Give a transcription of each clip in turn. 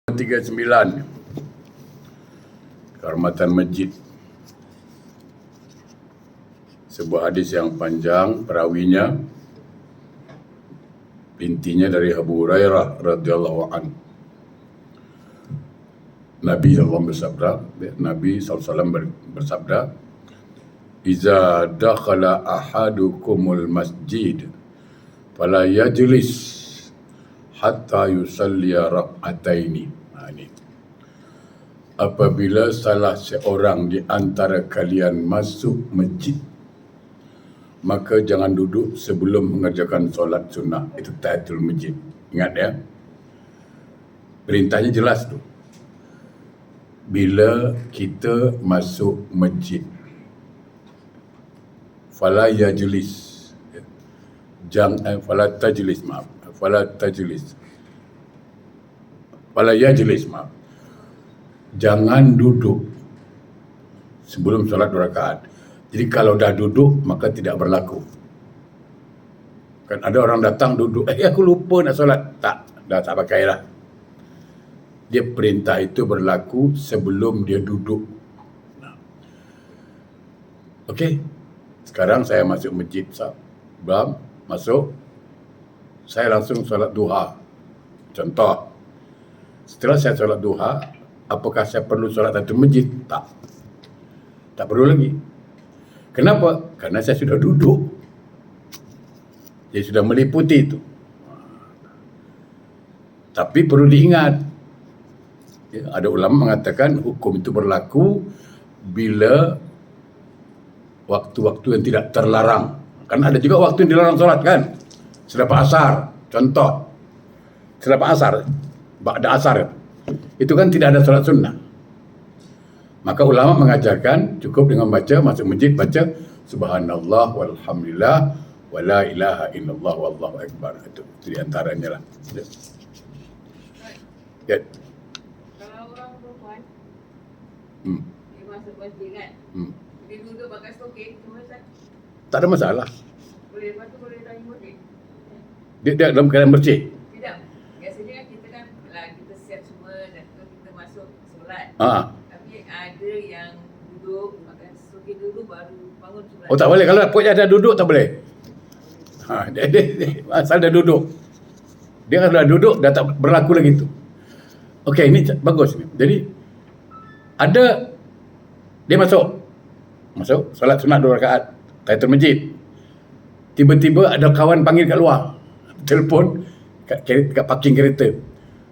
39 kehormatan masjid. Sebuah hadis yang panjang, perawinya intinya dari Abu Hurairah radhiyallahu anhu. Nabi SAW bersabda, "Iza dakhala ahadukumul masjid fala yajlis hatta yusalli rak'ataini." Ini. Apabila salah seorang di antara kalian masuk masjid, maka jangan duduk sebelum mengerjakan solat sunnah. Itu tahiyatul masjid. Ingat ya. Perintahnya jelas tu. Bila kita masuk masjid, fala yajlis. Fala tajlis, maaf. Fala yajlis, maaf. Jangan duduk sebelum solat 2 rakaat. Jadi kalau dah duduk, maka tidak berlaku. Kan ada orang datang duduk, aku lupa nak solat. Dah tak pakai lah. Dia perintah itu berlaku sebelum dia duduk. Okey. Sekarang saya masuk masjid. Belum masuk, saya langsung solat duha. Contoh, setelah saya solat duha, apakah saya perlu solat satu masjid? Tak perlu lagi. Kenapa? Karena saya sudah duduk. Dia sudah meliputi itu. Tapi perlu diingat, ada ulama mengatakan hukum itu berlaku bila waktu-waktu yang tidak terlarang. Kan ada juga waktu yang dilarang solat kan? Selepas asar, contoh. Selepas asar, ba'da asar, itu kan tidak ada solat sunnah. Maka ulama mengajarkan cukup dengan baca, masuk masjid baca subhanallah walhamdulillah wa la ilaha illallah wallahu akbar. Itu di antaranya lah. Ya. Kalau orang perempuan dia masuk masjid kan, dia duduk pakai stokin, Tak ada masalah. boleh, lepas tu boleh tanya masjid. Dia dalam keadaan bersih. Tidak, biasanya kan kita kita siap semua dan kita masuk solat. Tapi ada yang duduk pakai stokin dulu baru bangun solat. Oh, tak boleh. Kalau puak dah duduk tak boleh. Dia asal dah duduk. Dia kalau dah duduk dah tak berlaku lagi tu. Okey, ini bagus ni. Jadi ada dia masuk solat sunat 2 rakaat tahiyatul masjid. Tiba-tiba ada kawan panggil kat luar. Telefon kat parking kereta.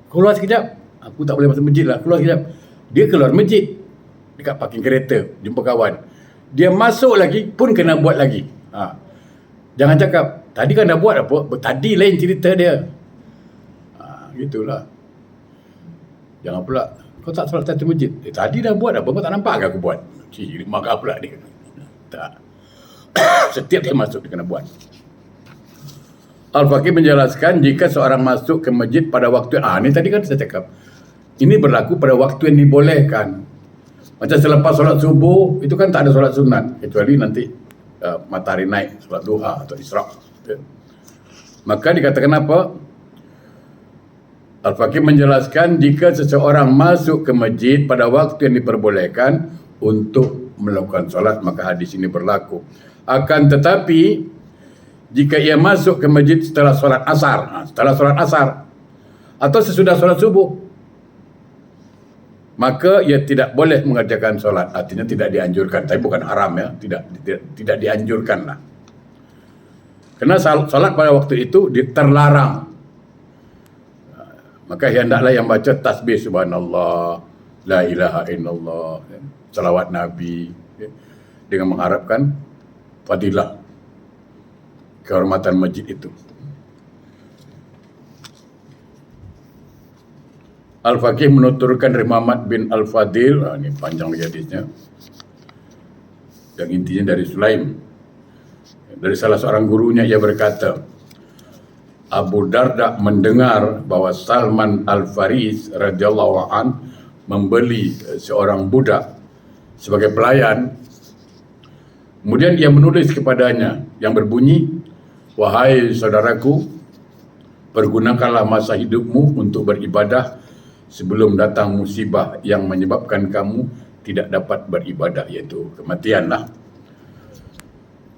Keluar sekejap. Aku tak boleh masuk masjid lah. Keluar sekejap. Dia keluar masjid dekat parking kereta, jumpa kawan. Dia masuk lagi pun kena buat lagi. Jangan cakap tadi kan dah buat apa? Tadi lain cerita dia. Gitulah. Jangan pula kau tak solat tahiyatul masjid. Tadi dah buat apa? Kau tak nampak ke aku buat? Marah pula dia. Tak. Setiap dia masuk dia kena buat. Al-Faqih menjelaskan jika seorang masuk ke masjid pada waktu ni tadi kan saya cakap. Ini berlaku pada waktu yang dibolehkan. Macam selepas solat subuh itu kan tak ada solat sunat kecuali nanti matahari naik, solat duha atau isyraq. Maka dikatakan apa? Al-Faqih menjelaskan jika seseorang masuk ke masjid pada waktu yang diperbolehkan untuk melakukan solat, maka hadis ini berlaku. Akan tetapi jika ia masuk ke masjid setelah solat asar atau sesudah solat subuh, maka ia tidak boleh mengerjakan solat. Artinya tidak dianjurkan, tapi bukan haram ya, tidak dianjurkan lah. Kerana solat pada waktu itu terlarang. Maka hendaklah yang baca tasbih subhanallah, la ilaha illallah, salawat Nabi, dengan mengharapkan fadilah kehormatan masjid itu. Al-Faqih menuturkan dari Muhammad bin Al-Fadil, ini panjang lagi hadisnya, yang intinya dari Sulaim. Dari salah seorang gurunya ia berkata, Abu Darda mendengar bahawa Salman Al-Faris radhiyallahu an membeli seorang budak sebagai pelayan. Kemudian ia menulis kepadanya yang berbunyi, "Wahai saudaraku, pergunakanlah masa hidupmu untuk beribadah sebelum datang musibah yang menyebabkan kamu tidak dapat beribadah, iaitu kematianlah.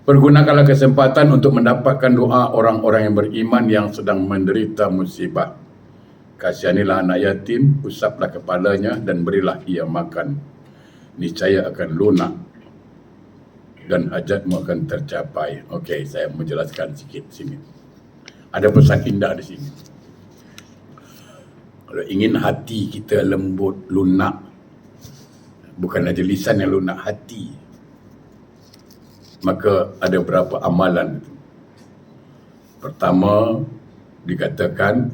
Pergunakanlah kesempatan untuk mendapatkan doa orang-orang yang beriman yang sedang menderita musibah. Kasihanilah anak yatim, usaplah kepalanya dan berilah ia makan. Niscaya akan lunak dan hajatmu akan tercapai. Okey, saya menjelaskan sikit sini. Ada pesan indah di sini. Kalau ingin hati kita lembut, lunak, bukan saja lisan yang lunak, hati, maka ada beberapa amalan. Pertama, dikatakan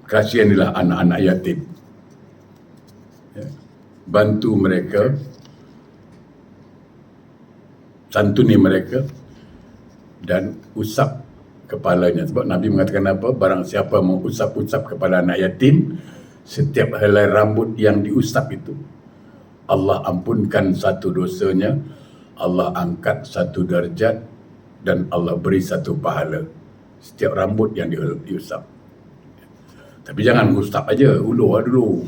kasihanilah anak-anak yatim. Bantu mereka, santuni mereka dan usap kepalanya. Sebab Nabi mengatakan apa? Barang siapa mengusap-usap kepala anak yatim, setiap helai rambut yang diusap itu, Allah ampunkan satu dosanya, Allah angkat satu darjat, dan Allah beri satu pahala setiap rambut yang diusap. Tapi jangan usap aja, ulur dulu.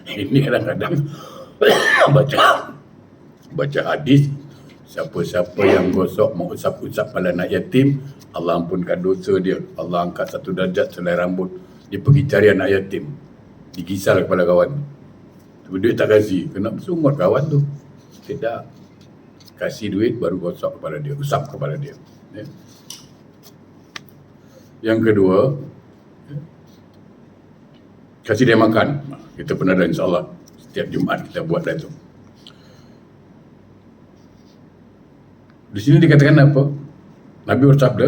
Ini kadang-kadang baca hadis, siapa-siapa yang gosok mengusap-usap kepala anak yatim, Allah ampunkan dosa dia, Allah angkat satu darjat selai rambut. Dia pergi cari anak yatim, digisal kepala kawan, tapi duit tak kasih, kena bersumur kawan tu. Tidak, kasih duit baru gosok kepala dia, usap kepala dia. Yang kedua, kasih dia makan. Kita pernah dah, insyaAllah setiap Jumaat kita buat dah tu. Di sini dikatakan apa? Nabi bersabda,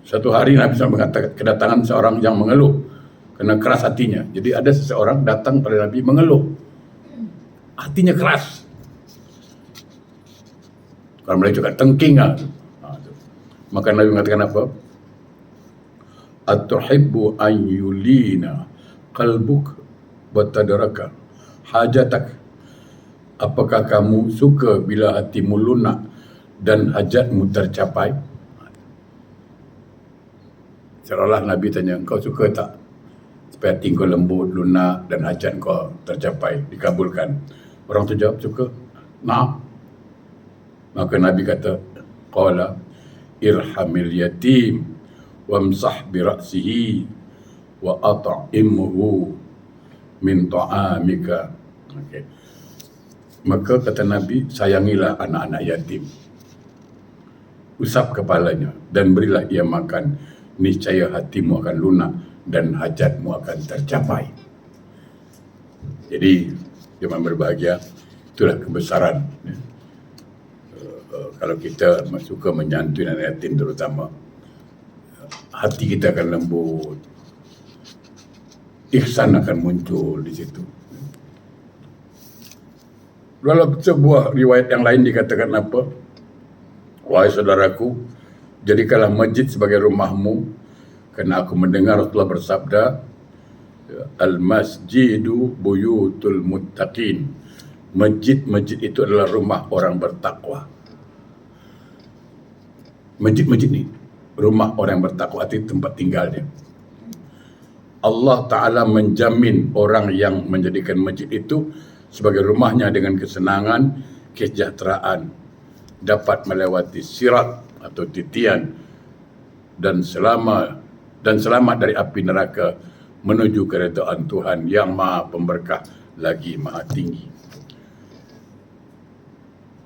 satu hari Nabi SAW mengatakan kedatangan seorang yang mengeluh kerana keras hatinya. Jadi ada seseorang datang pada Nabi mengeluh, hatinya keras. Kalau Melayu cakap tengking lah. Maka Nabi mengatakan apa? Atuhibbu an yulina qalbuk wa tadraka hajatak. Apakah kamu suka bila hatimu lunak dan hajatmu tercapai? Seolah Nabi tanya, kau suka tak supaya hati kau lembut, lunak dan hajat kau tercapai, dikabulkan? Orang tu jawab, suka. Nah. Maka Nabi kata, qala irhamil yatim wamsah bi ra'sihi wa at'imhu min ta'amika. Okey. Maka kata Nabi, sayangilah anak-anak yatim, usap kepalanya dan berilah ia makan, niscaya hatimu akan lunak dan hajatmu akan tercapai. Jadi jemaah berbahagia, itulah kebesaran. Kalau kita suka menyantui anak yatim terutama, hati kita akan lembut, ihsan akan muncul di situ. Dalam sebuah riwayat yang lain dikatakan apa? Wahai saudaraku, jadikanlah masjid sebagai rumahmu, kerana aku mendengar Rasulullah bersabda, al-masjidu buyutul muttaqin. Masjid-masjid itu adalah rumah orang bertakwa. Masjid-masjid ni rumah orang yang bertakwa, arti tempat tinggalnya. Allah Ta'ala menjamin orang yang menjadikan masjid itu sebagai rumahnya dengan kesenangan, kesejahteraan, dapat melewati sirat atau titian, dan selamat dari api neraka menuju keredaan Tuhan yang Maha Pemberkah lagi Maha Tinggi.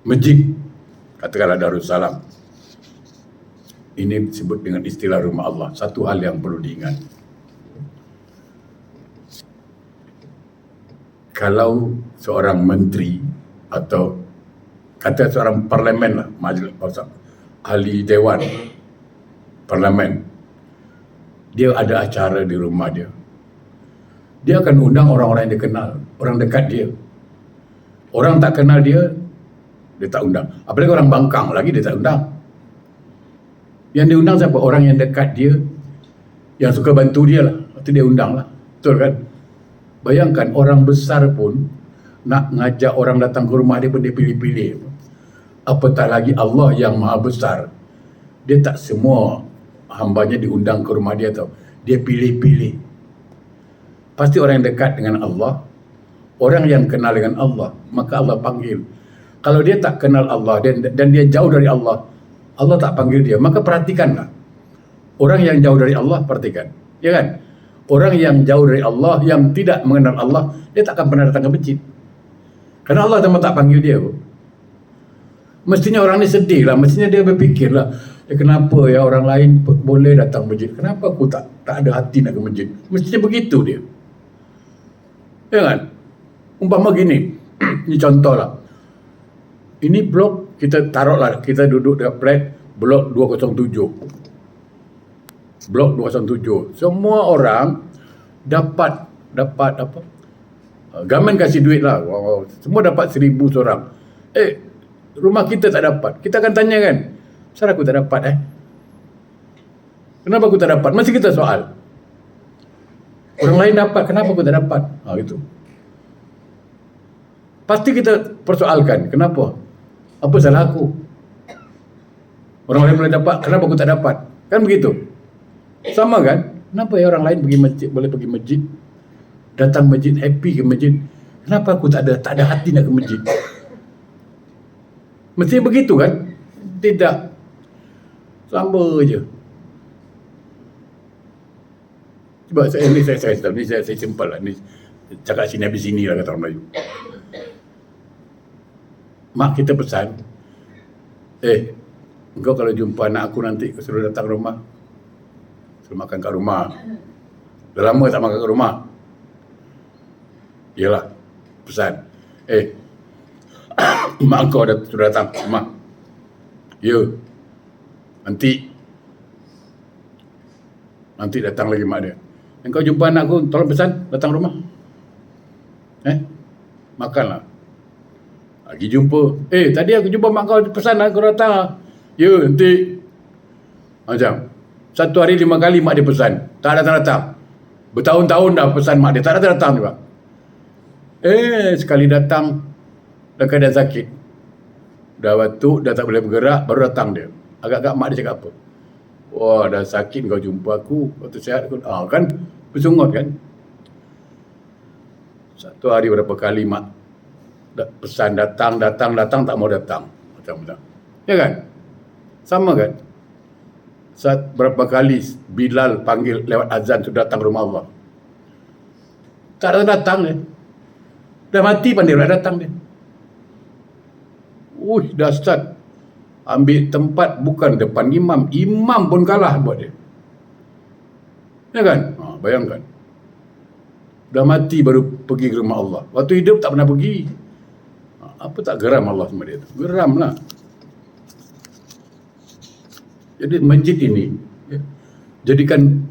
Masjid, katakanlah Darussalam, ini disebut dengan istilah rumah Allah. Satu hal yang perlu diingat, kalau seorang menteri atau kata seorang parlimen lah, majlis ahli dewan parlimen, dia ada acara di rumah dia, dia akan undang orang-orang yang dia kenal, orang dekat dia. Orang tak kenal dia tak undang. Apalagi orang bangkang lagi dia tak undang. Yang diundang siapa? Orang yang dekat dia, yang suka bantu dia lah, itu dia undang lah. Betul kan? Bayangkan orang besar pun nak ngajak orang datang ke rumah dia pun dia pilih-pilih. Apatah lagi Allah yang maha besar. Dia tak semua hambanya diundang ke rumah dia tau. Dia pilih-pilih. Pasti orang yang dekat dengan Allah, orang yang kenal dengan Allah, maka Allah panggil. Kalau dia tak kenal Allah dan dia jauh dari Allah, Allah tak panggil dia. Maka perhatikanlah. Orang yang jauh dari Allah, perhatikan. Ya kan? Orang yang jauh dari Allah, yang tidak mengenal Allah, dia tak akan pernah datang ke masjid. Karena Allah memang tak panggil dia. Mestinya orang ni sedih lah. Mestinya dia berfikir lah, kenapa ya orang lain boleh datang masjid, kenapa aku tak ada hati nak ke masjid. Mestinya begitu dia. Ya kan? Umpama gini, ini contoh lah. Ini blok, kita taruh lah, kita duduk dekat flat blok 207. Blok 207. Semua orang dapat apa? Government kasih duit lah. Wow. Semua dapat 1,000 seorang. Rumah kita tak dapat. Kita akan tanya kan, kenapa aku tak dapat Kenapa aku tak dapat? Masih kita soal. Orang lain dapat, kenapa aku tak dapat? Gitu. Pasti kita persoalkan, kenapa? Apa salah aku? Orang lain boleh dapat, kenapa aku tak dapat? Kan begitu. Sama kan? Kenapa ya orang lain pergi masjid, boleh pergi masjid, datang masjid, happy ke masjid? Kenapa aku tak ada hati nak ke masjid? Mesti begitu kan? Tidak. Sama je. Sebab saya simple lah. Ni cakap sini habis sini lah kata orang Melayu. Mak kita pesan, engkau kalau jumpa anak aku nanti, suruh datang rumah, suruh makan kat rumah. Dah lama tak makan kat rumah. Yalah, pesan. Mak kau sudah datang rumah. Ya. Nanti datang lagi mak dia. Engkau jumpa anak aku, tolong pesan datang rumah. Makanlah. Lagi jumpa. Tadi aku jumpa mak kau pesan aku datang. Ya, nanti. Macam. Satu hari 5 kali mak dia pesan. Tak datang-datang. Bertahun-tahun dah pesan mak dia. Tak datang-datang juga. Sekali datang. Dah keadaan sakit. Dah batuk, dah tak boleh bergerak, baru datang dia. Agak-agak mak dia cakap apa? Wah, dah sakit kau jumpa aku. Waktu sihat aku. Kan? Bersungut kan? Satu hari berapa kali mak pesan datang, tak mau datang. Macam-macam. Ya kan? Sama kan? Saat berapa kali Bilal panggil lewat azan sudah datang rumah Allah. Tak datang dia. Dah mati pun dia dah datang dia. Dahsyat. Ambil tempat bukan depan imam. Imam pun kalah buat dia. Ya kan? Bayangkan. Dah mati baru pergi ke rumah Allah. Waktu hidup tak pernah pergi. Apa tak geram Allah sama dia? Geram lah. Jadi masjid ini jadikan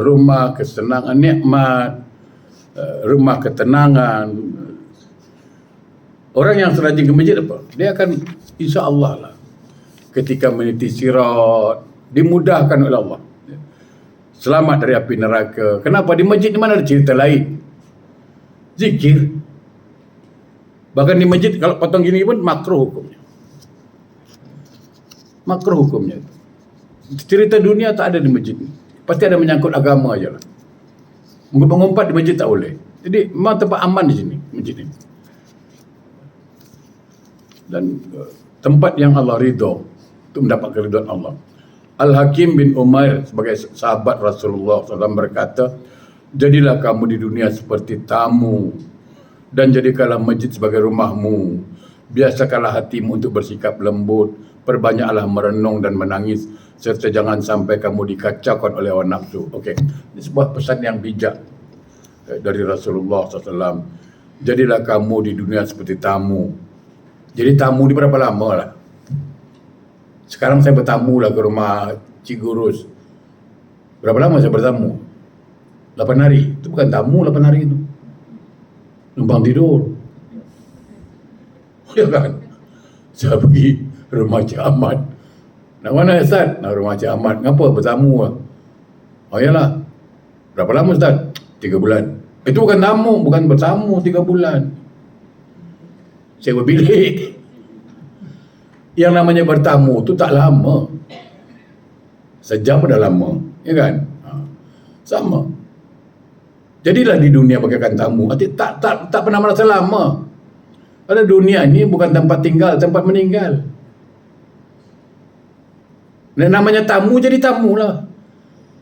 rumah kesenangan, nikmat, rumah ketenangan. Orang yang serajin ke masjid apa? Dia akan insya Allah lah ketika meniti sirat dimudahkan oleh Allah. Selamat dari api neraka. Kenapa? Di masjid di mana ada cerita lain? Zikir. Bahkan di masjid kalau potong gini pun makruh hukumnya. Makruh hukumnya. Cerita dunia tak ada di masjid. Pasti ada menyangkut agama aja lah. Mengumpat di masjid tak boleh. Jadi memang tempat aman di sini, masjid ini. Dan tempat yang Allah ridho untuk mendapat keridhaan Allah. Al-Hakim bin Umair sebagai sahabat Rasulullah SAW berkata, jadilah kamu di dunia seperti tamu dan jadikanlah masjid sebagai rumahmu. Biasakanlah hatimu untuk bersikap lembut, perbanyaklah merenung dan menangis, serta jangan sampai kamu dikacaukan oleh hawa nafsu. Okey, ini sebuah pesan yang bijak dari Rasulullah SAW. Jadilah kamu di dunia seperti tamu. Jadi tamu ni berapa lama lah. Sekarang saya bertamu lah ke rumah Cik Gurus. Berapa lama saya bertamu? 8 hari. Itu bukan tamu 8 hari itu. Numpang tidur. Ya kan? Saya pergi rumah Cik Ahmad. Nak mana Ustaz? Nak rumah Cik Ahmad. Kenapa bertamu lah? Oh yalah. Berapa lama Ustaz? 3 bulan. Itu bukan tamu. Bukan bertamu 3 bulan. Sewa bilik. Yang namanya bertamu tu tak lama. Sejam dah lama, ya kan? Sama. Jadilah di dunia bagaikan tamu. Tak pernah merasa lama. Pada dunia ini bukan tempat tinggal, tempat meninggal. Dan namanya tamu jadi tamu lah.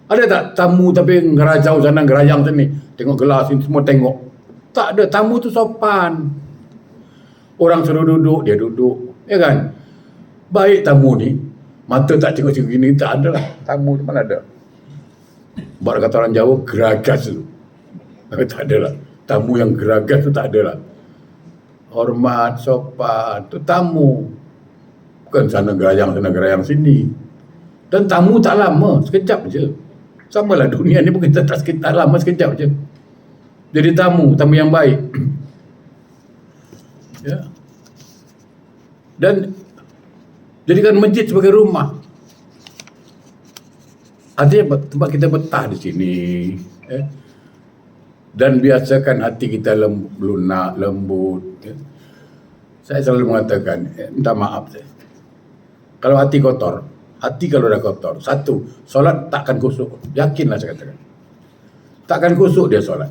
Ada tak tamu tapi ngerajau sana, ngerayang sini. Tengok gelas ini semua tengok. Tak ada. Tamu tu sopan. Orang suruh duduk, dia duduk. Ya kan? Baik tamu ni. Mata tak tengok gini, tak ada lah. Tamu tu mana ada. Buat kata orang Jawa, geragas tu. Tak ada lah. Tamu yang geragas tu tak ada lah. Hormat, sopan. Tu tamu. Bukan sana gerayang sini. Dan tamu tak lama. Sekejap je. Sama lah dunia ni bukan tak lama, sekejap je. Jadi tamu yang baik. Ya. Dan jadikan masjid sebagai rumah. Artinya tempat kita betah di sini. Dan biasakan hati kita lunak, lembut. Saya selalu mengatakan, minta maaf saya. Kalau hati kotor, kalau dah kotor, satu, solat takkan kusuk. Yakinlah saya katakan. Takkan kusuk dia solat.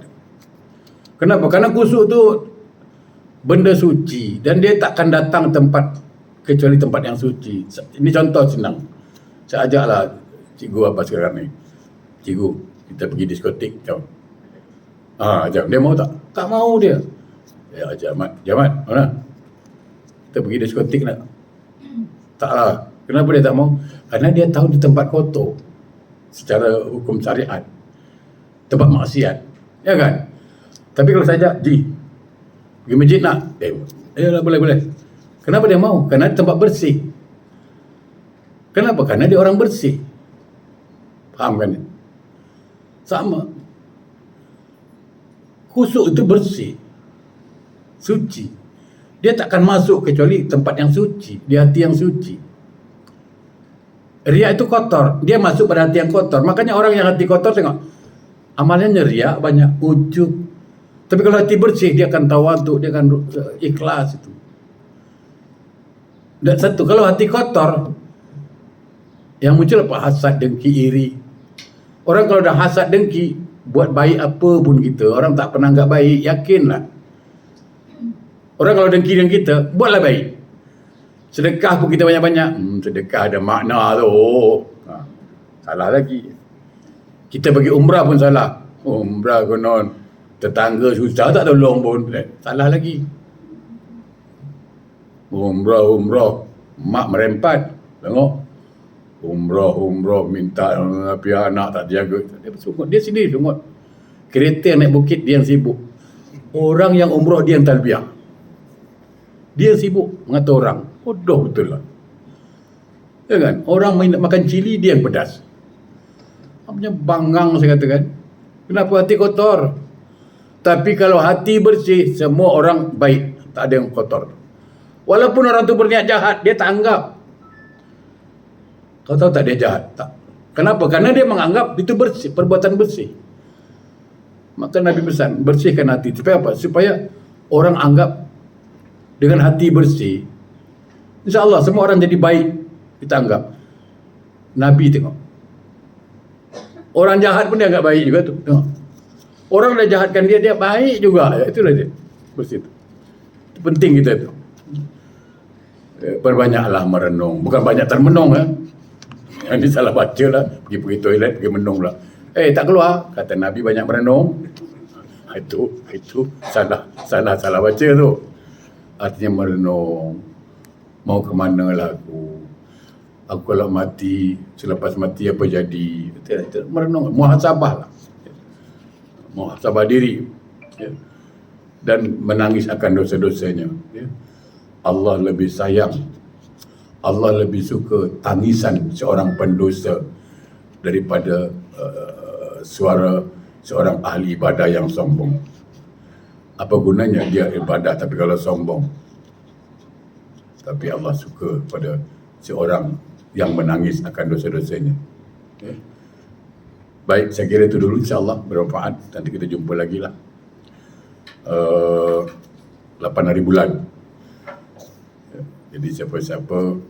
Kenapa? Karena kusuk tu benda suci dan dia takkan datang tempat kecuali tempat yang suci. Ini contoh senang. Saya ajaklah cikgu apa sekarang ni. Cikgu, kita pergi diskotik. Jom. Jom. Dia mau tak? Tak mau dia. Ya, Jamat, mana? Kita pergi diskotik nak? Taklah. Kenapa dia tak mau? Karena dia tahu di tempat kotor. Secara hukum syariat. Tempat maksiat. Ya kan? Tapi kalau saya ajak, pergi masjid nak? Lah, boleh. Kenapa dia mau? Karena tempat bersih. Kenapa? Karena dia orang bersih. Faham kan? Sama. Khusuk itu bersih. Suci. Dia takkan masuk kecuali tempat yang suci. Di hati yang suci. Riak itu kotor. Dia masuk pada hati yang kotor. Makanya orang yang hati kotor, tengok. Amalnya riak banyak. Ujub. Tapi kalau hati bersih, dia akan tawaduk. Dia akan ikhlas itu. Dan satu, kalau hati kotor, yang muncul apa? Hasad, dengki, iri. Orang kalau dah hasad, dengki, buat baik apa pun kita, orang tak pernah anggap baik, yakinlah. Orang kalau dengki dengan kita, buatlah baik. Sedekah pun kita banyak-banyak. Sedekah ada makna tu. Salah lagi. Kita pergi umrah pun salah. Umrah konon tetangga susah tak tolong pun. Salah lagi. Umrah. Mak merempat. Tengok. Umrah minta pihak anak tak jaga. Dia sendiri sungut. Kereta naik bukit dia yang sibuk. Orang yang umrah dia yang talbiah. Dia yang sibuk mengatur orang. Bodoh betul lah. Ya kan? Orang makan cili dia yang pedas. Apanya bangang saya katakan. Kenapa hati kotor? Tapi kalau hati bersih, semua orang baik. Tak ada yang kotor. Walaupun orang tu berniat jahat, dia tak anggap. Kau tahu tak dia jahat? Tak. Kenapa? Karena dia menganggap itu bersih, perbuatan bersih. Maka Nabi pesan, bersihkan hati. Supaya apa? Supaya orang anggap dengan hati bersih. InsyaAllah semua orang jadi baik. Kita anggap. Nabi tengok. Orang jahat pun dia anggap baik juga tu. Tengok. Orang dah jahatkan dia baik juga. Itulah dia. Bersih tu. Itu penting kita tu. Perbanyaklah merenung. Bukan banyak termenung. Ini salah baca lah. Pergi toilet, pergi menung lah. Tak keluar. Kata Nabi banyak merenung. Itu salah baca tu. Artinya merenung. Mau ke mana lah aku? Aku kalau mati, selepas mati apa jadi? Merenung. Muhasabah lah. Muhasabah diri. Dan menangis akan dosa-dosanya. Allah lebih sayang. Allah lebih suka tangisan seorang pendosa daripada suara seorang ahli ibadah yang sombong. Apa gunanya dia ibadah tapi kalau sombong? Tapi Allah suka pada seorang yang menangis akan dosa-dosanya. Baik, saya kira itu dulu, insyaAllah bermanfaat. Nanti kita jumpa lagi lah 8 hari bulan. Jadi siapa-siapa